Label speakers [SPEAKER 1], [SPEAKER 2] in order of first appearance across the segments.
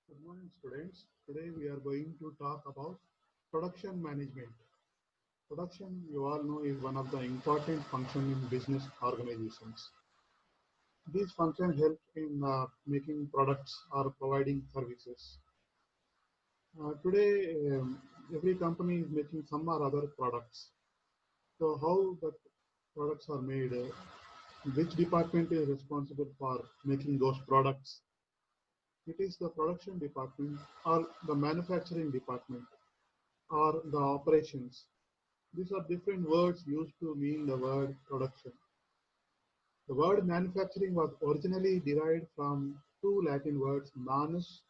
[SPEAKER 1] Good morning, students. Today we are going to talk about production management. Production, you all know, is one of the important functions in business organizations. This function helps in making products or providing services. Today, every company is making some or other products. So, how the products are made, which department is responsible for making those products? It is the production department or the manufacturing department or the operations. These are different words used to mean the word production. The word manufacturing was originally derived from two Latin words, manus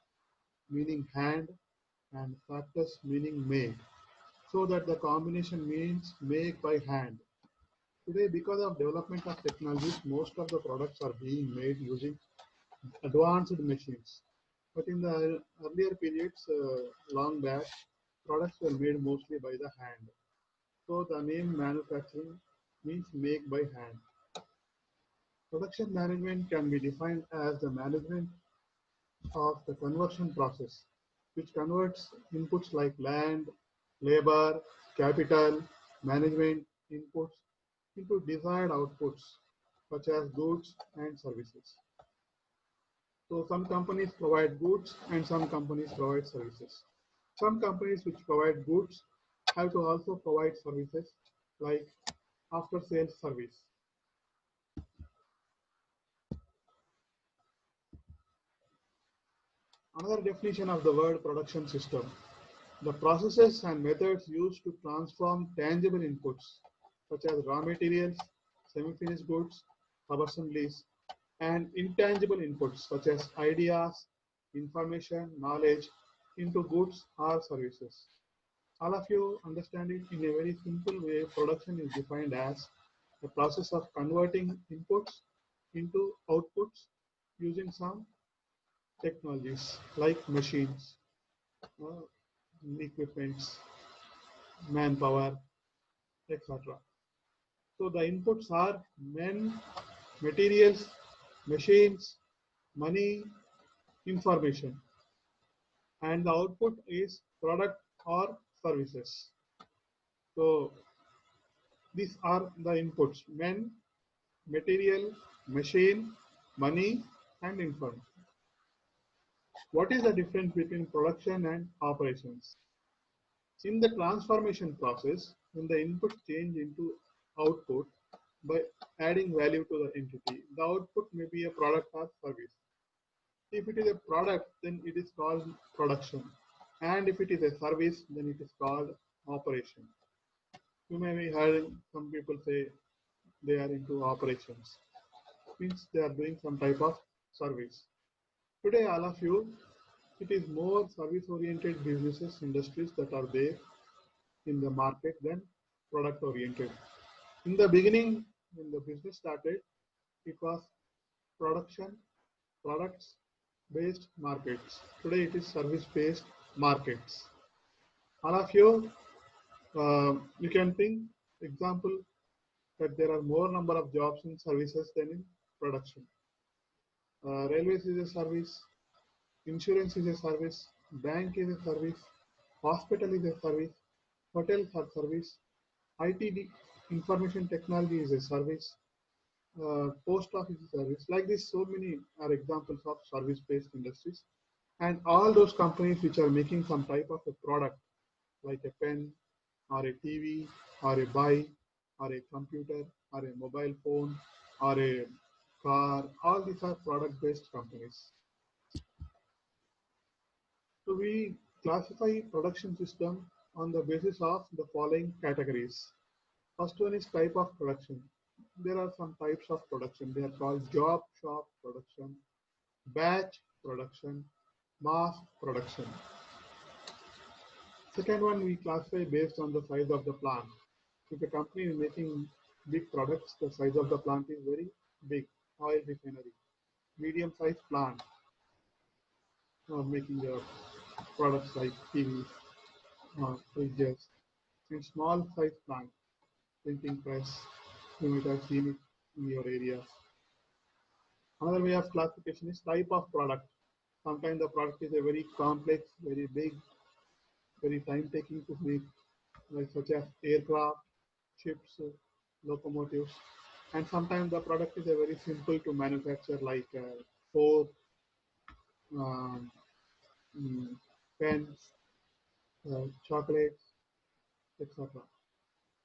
[SPEAKER 1] meaning hand and factus meaning make, so that the combination means make by hand. Today, because of development of technologies, most of the products are being made using advanced machines. But in the earlier periods, long back, products were made mostly by the hand. So the name manufacturing means make by hand. Production management can be defined as the management of the conversion process, which converts inputs like land, labor, capital, management inputs into desired outputs, such as goods and services. So some companies provide goods and some companies provide services. Some companies which provide goods have to also provide services like after sales service. Another definition of the word production system: the processes and methods used to transform tangible inputs such as raw materials, semi-finished goods, sub-assemblies, and intangible inputs such as ideas, information, knowledge into goods or services. All of you understand it in a very simple way. Production is defined as the process of converting inputs into outputs using some technologies like machines, uh, equipments, manpower, etc. So the inputs are men, materials, machines, money, information, and the output is product or services. So these are the inputs: men, material, machine, money, and information. What is the difference between production and operations? In the transformation process, when the input change into output by adding value to the entity, the output may be a product or service. If it is a product, then it is called production. And if it is a service, then it is called operation. You may be hearing some people say they are into operations. Means they are doing some type of service. Today, all of you, it is more service-oriented businesses, industries that are there in the market than product-oriented. In the beginning, when the business started, it was production, products-based markets. Today, it is service-based markets. All of you, you can think example that there are more number of jobs in services than in production. Railways is a service, insurance is a service, bank is a service, hospital is a service, hotels are service, ITD, information technology is a service, post office is a service. Like this, so many are examples of service-based industries. And all those companies which are making some type of a product, like a pen, or a TV, or a bike, or a computer, or a mobile phone, or a car, all these are product-based companies. So we classify production system on the basis of the following categories. First one is type of production. There are some types of production. They are called job shop production, batch production, mass production. Second one we classify based on the size of the plant. If a company is making big products, the size of the plant is very big. Oil refinery, medium sized plant making products like TVs, fridges, and small size plant, printing press. You might have seen it in your area. Another way of classification is type of product. Sometimes the product is a very complex, very big, very time-taking to make, like such as aircraft, ships, locomotives. And sometimes the product is a very simple to manufacture, like soap, um, mm, pens, chocolates, etc.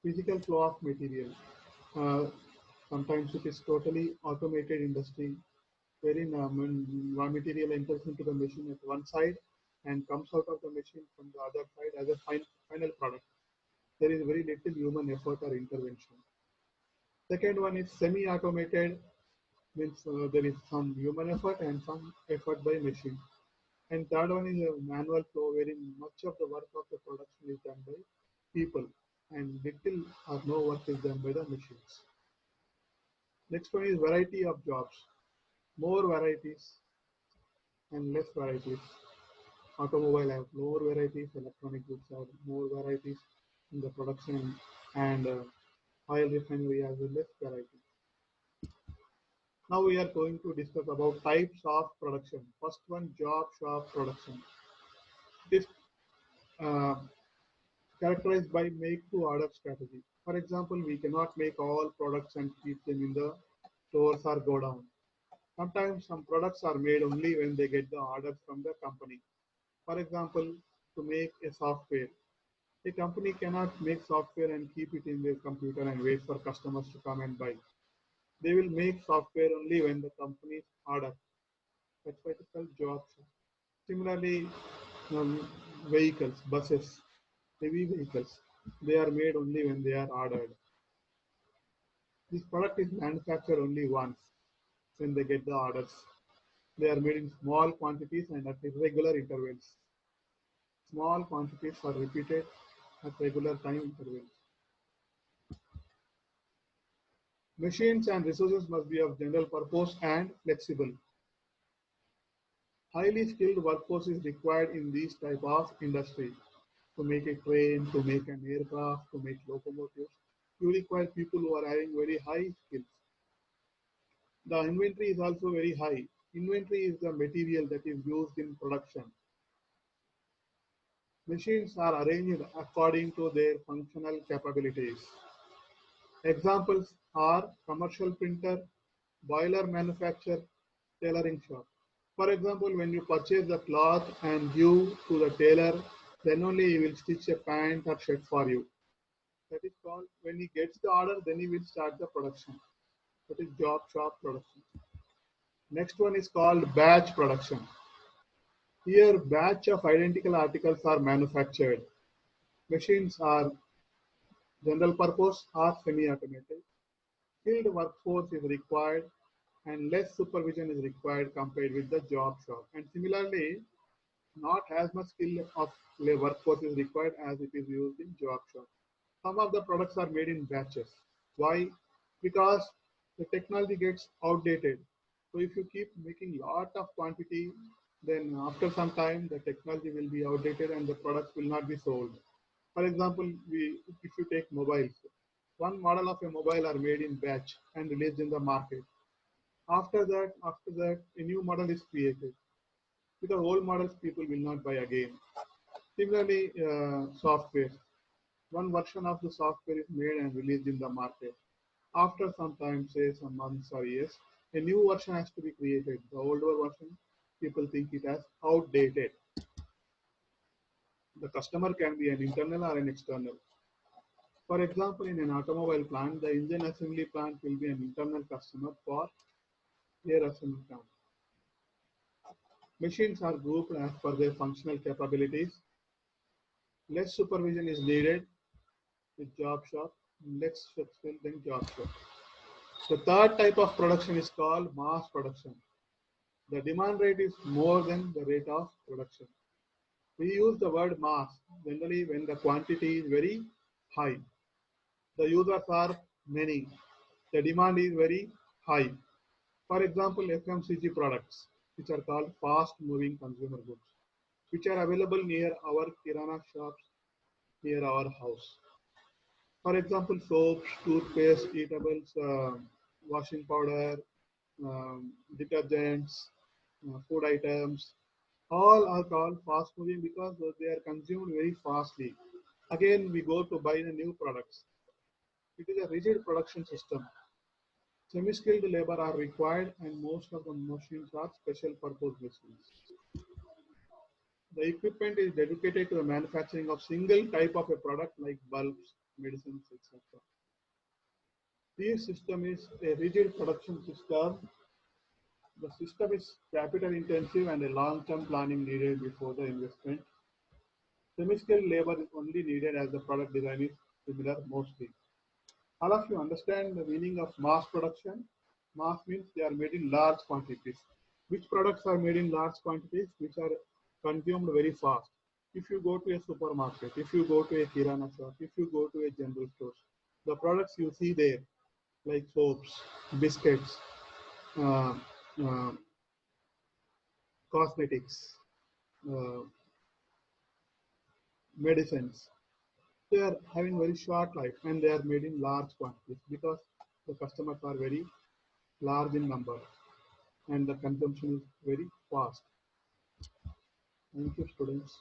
[SPEAKER 1] Physical flow of material. Uh, Sometimes it is totally automated industry wherein raw material enters into the machine at one side and comes out of the machine from the other side as a final product. There is very little human effort or intervention. Second one is semi-automated, means there is some human effort and some effort by machine. And third one is a manual flow wherein much of the work of the production is done by people and little or no work is done by the machines. Next one is variety of jobs. More varieties and less varieties. Automobile have more varieties, electronic goods have more varieties in the production, and oil refinery has less variety. Now we are going to discuss about types of production. First one, job shop production. This uh, characterized by make to order strategy. For example, we cannot make all products and keep them in the stores or go down. Sometimes some products are made only when they get the orders from the company. For example, to make a software. A company cannot make software and keep it in their computer and wait for customers to come and buy. They will make software only when the companies order. That's why it's called job shop. Similarly, um, vehicles, buses, heavy vehicles, they are made only when they are ordered. This product is manufactured only once when they get the orders. They are made in small quantities and at irregular intervals. Small quantities are repeated at regular time intervals. Machines and resources must be of general purpose and flexible. Highly skilled workforce is required in this type of industry. To make a train, to make an aircraft, to make locomotives, you require people who are having very high skills. The inventory is also very high. Inventory is the material that is used in production. Machines are arranged according to their functional capabilities. Examples are commercial printer, boiler manufacturer, tailoring shop. For example, when you purchase the cloth and give to the tailor, then only he will stitch a pant or shirt for you. That is called, when he gets the order, then he will start the production. That is job shop production. Next one is called batch production. Here, batch of identical articles are manufactured. Machines are general purpose or semi-automated. Skilled workforce is required and less supervision is required compared with the job shop. And similarly, not as much skill of workforce is required as it is used in job shop. Some of the products are made in batches. Why? Because the technology gets outdated. So if you keep making lot of quantity, then after some time the technology will be outdated and the products will not be sold. For example, if you take mobiles, one model of a mobile are made in batch and released in the market. After that, a new model is created. Because old models people will not buy again. Similarly, software. One version of the software is made and released in the market. After some time, say some months or years, a new version has to be created. The older version, people think it as outdated. The customer can be an internal or an external. For example, in an automobile plant, the engine assembly plant will be an internal customer for their assembly plant. Machines are grouped as per their functional capabilities. Less supervision is needed with job shop, less flexible than job shop. The third type of production is called mass production. The demand rate is more than the rate of production. We use the word mass generally when the quantity is very high. The users are many. The demand is very high. For example, FMCG products, which are called fast moving consumer goods, which are available near our kirana shops, near our house. For example, soaps, toothpaste, eatables, washing powder, detergents, food items, All are called fast moving because they are consumed very fastly. Again, we go to buy the new products. It is a rigid production system. Semi-skilled labor are required and most of the machines are special purpose machines. The equipment is dedicated to the manufacturing of single type of a product like bulbs, medicines, etc. This system is a rigid production system. The system is capital intensive and a long-term planning needed before the investment. Semi-skilled labor is only needed as the product design is similar mostly. All of you understand the meaning of mass production? Mass means they are made in large quantities. Which products are made in large quantities? Which are consumed very fast. If you go to a supermarket, if you go to a kirana shop, if you go to a general store, the products you see there, like soaps, biscuits, uh, uh, cosmetics, uh, medicines, they are having very short life and they are made in large quantities because the customers are very large in number and the consumption is very fast. Thank you, students.